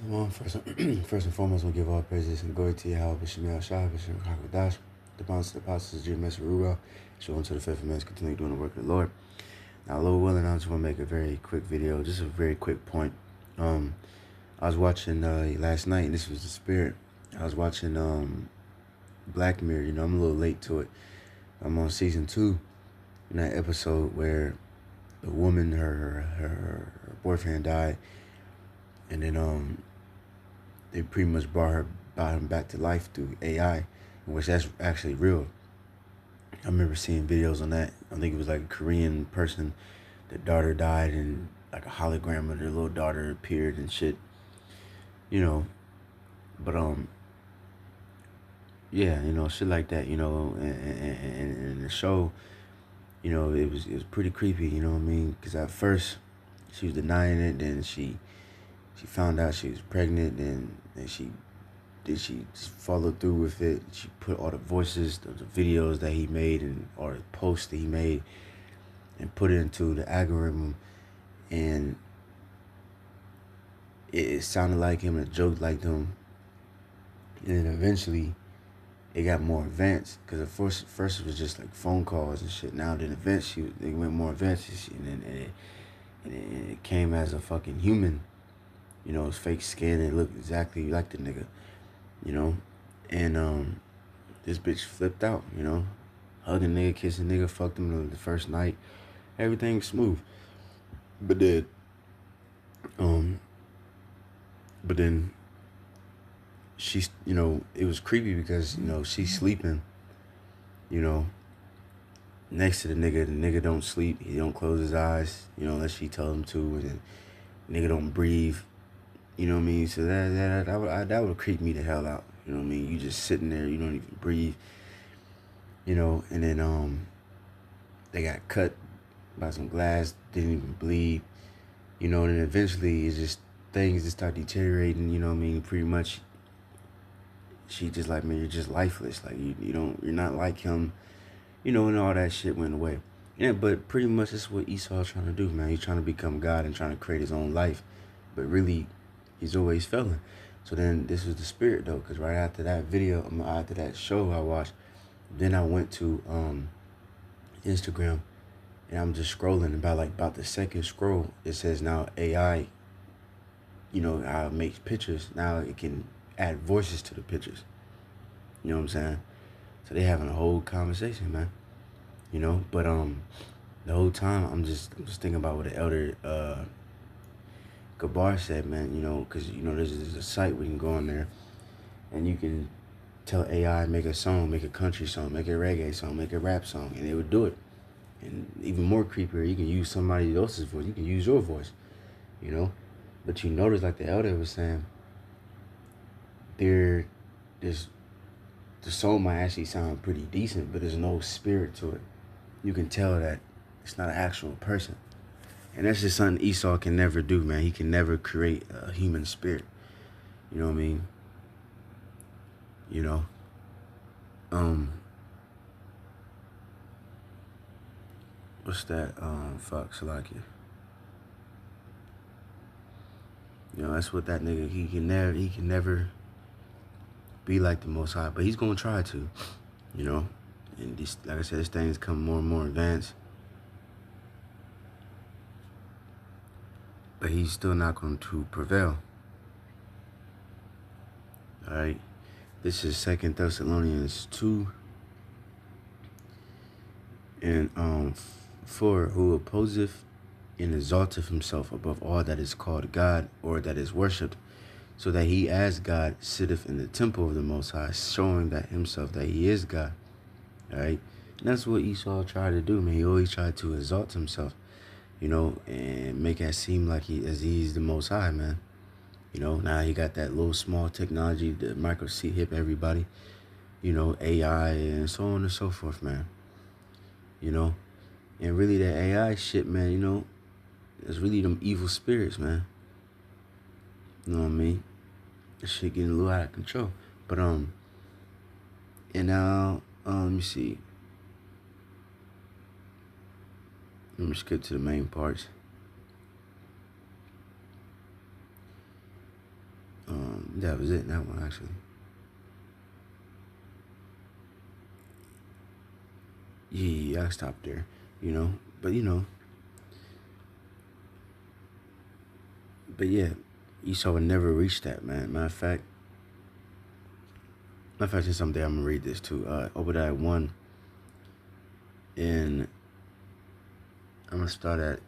Shalom. First and foremost, we'll give all praises and glory to Yahweh, B'Shem Shah, B'Shem Hakadash, the bonds to the apostles, Jeremiah Ruga, show unto the faithful men, continue doing the work of the Lord. Now, Lord willing, I just want to make a very quick video, just a very quick point. I was watching last night, and this was the spirit. I was watching Black Mirror. You know, I'm a little late to it. I'm on season 2, in that episode where the woman, her boyfriend died, and then they pretty much brought him back to life through AI, which that's actually real. I remember seeing videos on that. I think it was like a Korean person. Their daughter died, and like a hologram of their little daughter appeared and shit. You know, but yeah, you know, shit like that. You know, and the show, you know, it was pretty creepy. You know what I mean? Because at first she was denying it, then she found out she was pregnant, and she followed through with it. She put all the voices, the videos that he made, and or the posts that he made, and put it into the algorithm, and it sounded like him, and it joked like them, and then eventually it got more advanced. Because at first it was just like phone calls and shit. Now then eventually they went more advanced and shit, and it came as a fucking human. You know, it's fake skin. It looked exactly like the nigga. You know, and this bitch flipped out. You know, hugging nigga, kissing nigga, fucked him the first night. Everything smooth. But then, but then she's, you know, it was creepy because, you know, she's sleeping, you know, next to the nigga. The nigga don't sleep. He don't close his eyes, you know, unless she tell him to. And then the nigga don't breathe. You know what I mean? So that would creep me the hell out. You know what I mean? You just sitting there, you don't even breathe. You know, and then they got cut by some glass, didn't even bleed. You know, and then eventually it's just things just start deteriorating. You know what I mean? Pretty much, she just like, man, you're just lifeless. Like you're not like him. You know, and all that shit went away. Yeah, but pretty much that's what Esau's trying to do, man. He's trying to become God and trying to create his own life, but really, he's always failing. So then this was the spirit though, because right after that video, after that show I watched, then I went to Instagram, and I'm just scrolling. About the second scroll, it says now AI, you know, makes pictures. Now it can add voices to the pictures. You know what I'm saying? So they having a whole conversation, man. You know, but the whole time I'm just thinking about what the elder Gabar said, man. You know, because you know there's a site we can go on there, and you can tell AI make a song, make a country song, make a reggae song, make a rap song, and it would do it. And even more creepier, you can use somebody else's voice. You can use your voice, you know. But you notice, like the elder was saying, there's the song might actually sound pretty decent, but there's no spirit to it. You can tell that it's not an actual person. And that's just something Esau can never do, man. He can never create a human spirit. You know what I mean? You know? What's that? Fuck, Salakia. You know, that's what that nigga, he can never be like the Most High. But he's gonna try to, you know? And this, like I said, this thing's come more and more advanced. But he's still not going to prevail. Alright? This is 2 Thessalonians 2 and 4. Who opposeth and exalteth himself above all that is called God or that is worshipped, so that he as God sitteth in the temple of the Most High, showing that himself that he is God. Alright? And that's what Esau tried to do, man. He always tried to exalt himself, you know, and make it seem like he's the Most High, man. You know, now he got that little small technology, the micro hip everybody, you know, AI and so on and so forth, man. You know, and really that AI shit, man, you know, it's really them evil spirits, man. You know what I mean? That shit getting a little out of control. But and now let me see. Let me skip to the main parts. That was it, that one, actually. Yeah, I stopped there, you know. But, but yeah, Esau would never reach that, man. Matter of fact, someday I'm going to read this too. Obadiah 1, and I'm going to start at,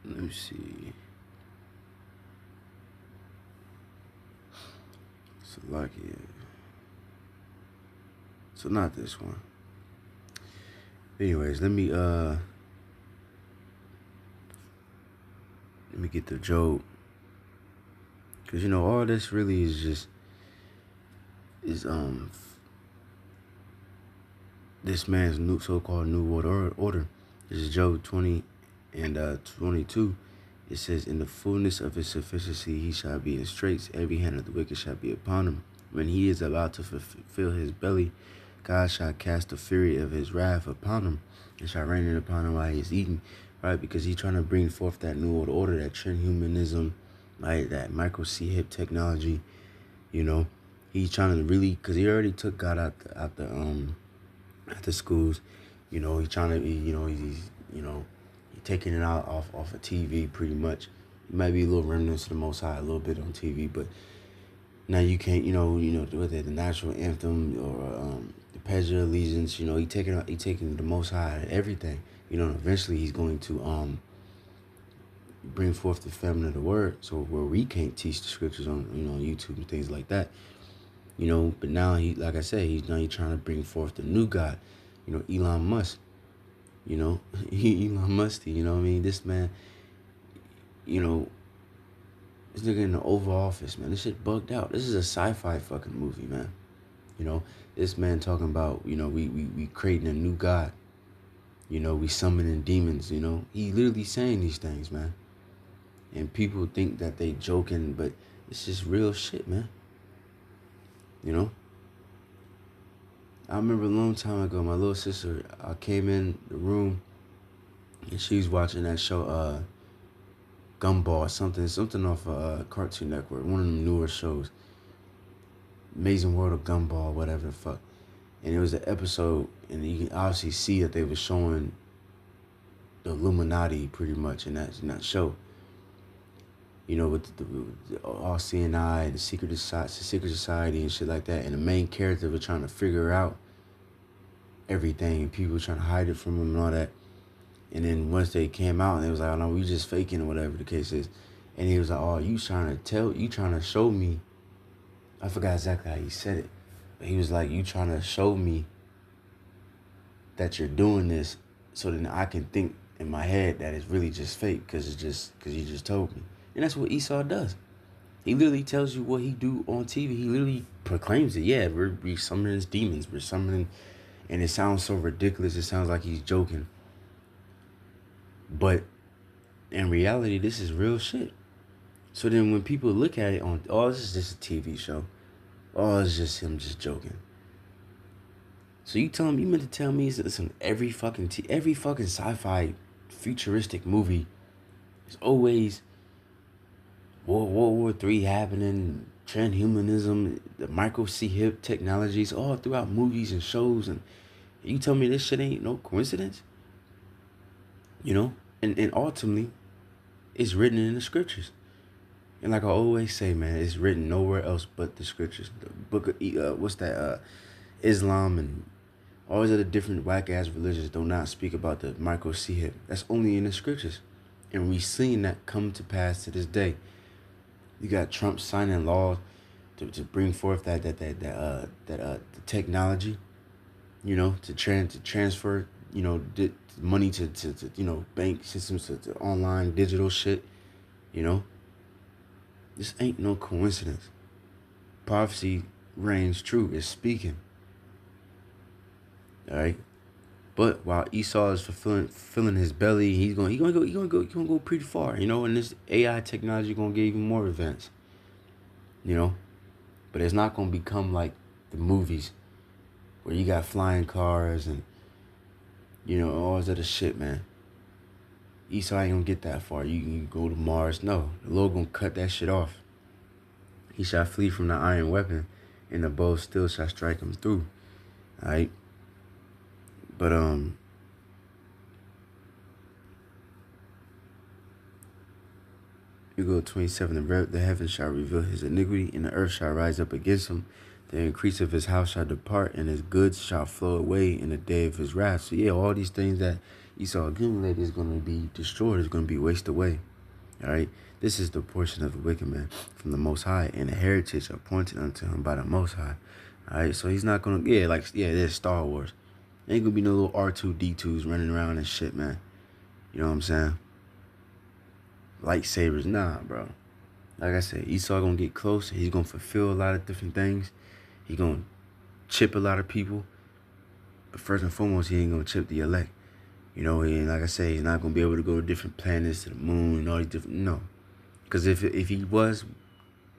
let me see. Salakia. So not this one. Anyways, let me get to Job. Cause all this really is just this man's new so-called new world order. This is Job 20 and 22. It says, in the fullness of his sufficiency he shall be in straits, every hand of the wicked shall be upon him. When he is about to fulfill his belly, God shall cast the fury of his wrath upon him, and shall rain it upon him while he is eating. Right? Because he's trying to bring forth that new world order, that transhumanism, right? That micro C-hip technology. He's trying to really, because he already took God out the schools. He's trying to, he's taking it out off of TV pretty much. It might be a little remnants of the Most High a little bit on TV, but now you can't, with the national anthem or the Pledge of Allegiance. He taking the Most High out of everything. Eventually he's going to bring forth the famine of the word, so where we can't teach the scriptures on YouTube and things like that. But now like I said, he's trying to bring forth the new God. Elon Musk. Elon Musk. This man. This nigga in the Oval Office, man. This shit bugged out. This is a sci-fi fucking movie, man. This man talking about we creating a new God. We summoning demons. He literally saying these things, man. And people think that they joking, but it's just real shit, man. I remember a long time ago, my little sister, I came in the room and she was watching that show, Gumball, something off Cartoon Network, one of them newer shows. Amazing World of Gumball, whatever the fuck. And it was an episode, and you can obviously see that they were showing the Illuminati pretty much in that show. With the all seeing eye, the secret society and shit like that. And the main character was trying to figure out everything, and people trying to hide it from him and all that. And then once they came out, and they was like, oh no, we just faking or whatever the case is. And he was like, oh, you trying to show me. I forgot exactly how he said it. But he was like, you trying to show me that you're doing this so then I can think in my head that it's really just fake because you just told me. And that's what Esau does. He literally tells you what he do on TV. He literally proclaims it. Yeah, we're summoning demons. We're summoning, and it sounds so ridiculous. It sounds like he's joking. But in reality, this is real shit. So then when people look at it on, oh, this is just a TV show. Oh, it's just him just joking. So you meant to tell me, listen, every fucking sci-fi futuristic movie is always World War III happening, transhumanism, the micro C-hip technologies, all throughout movies and shows, and you tell me this shit ain't no coincidence? And ultimately, it's written in the scriptures. And like I always say, man, it's written nowhere else but the scriptures. The book of, Islam and all these other different whack-ass religions do not speak about the micro C-hip. That's only in the scriptures. And we've seen that come to pass to this day. You got Trump signing laws to bring forth the technology, to transfer, money to bank systems, to online digital shit, This ain't no coincidence. Prophecy reigns true. It's speaking. All right. But while Esau is fulfilling his belly, he's gonna go pretty far, and this AI technology gonna get even more advanced. But it's not gonna become like the movies where you got flying cars and all this other shit, man. Esau ain't gonna get that far. You can go to Mars. No, the Lord gonna cut that shit off. He shall flee from the iron weapon, and the bow still shall strike him through. Alright? But you go 27, the heavens shall reveal his iniquity, and the earth shall rise up against him. The increase of his house shall depart, and his goods shall flow away in the day of his wrath. So yeah, all these things that Esau accumulated is going to be destroyed, is going to be wasted away. All right, this is the portion of the wicked man from the Most High, and a heritage appointed unto him by the Most High. All right, so he's not going to, there's Star Wars. Ain't going to be no little R2-D2s running around and shit, man. You know what I'm saying? Lightsabers, nah, bro. Like I said, Esau gonna get close. He's gonna fulfill a lot of different things. He gonna chip a lot of people. But first and foremost, he ain't gonna chip the elect. You know, and like I say, he's not gonna be able to go to different planets, to the moon, and all these different, no. Because if he was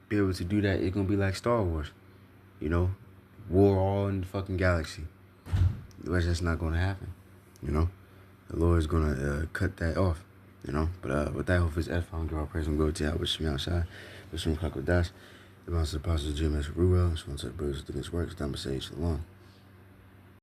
be able to do that, it's gonna be like Star Wars. You know, war all in the fucking galaxy. That's just not gonna happen. You know, the Lord is gonna cut that off. You know, but with that, hope is edifying. Give our praise and glory to you. Wish me outside. Wish me Dash. The Master Apostles Jim S. Ruel. Just want to say brothers do this work. It's time to say shalom.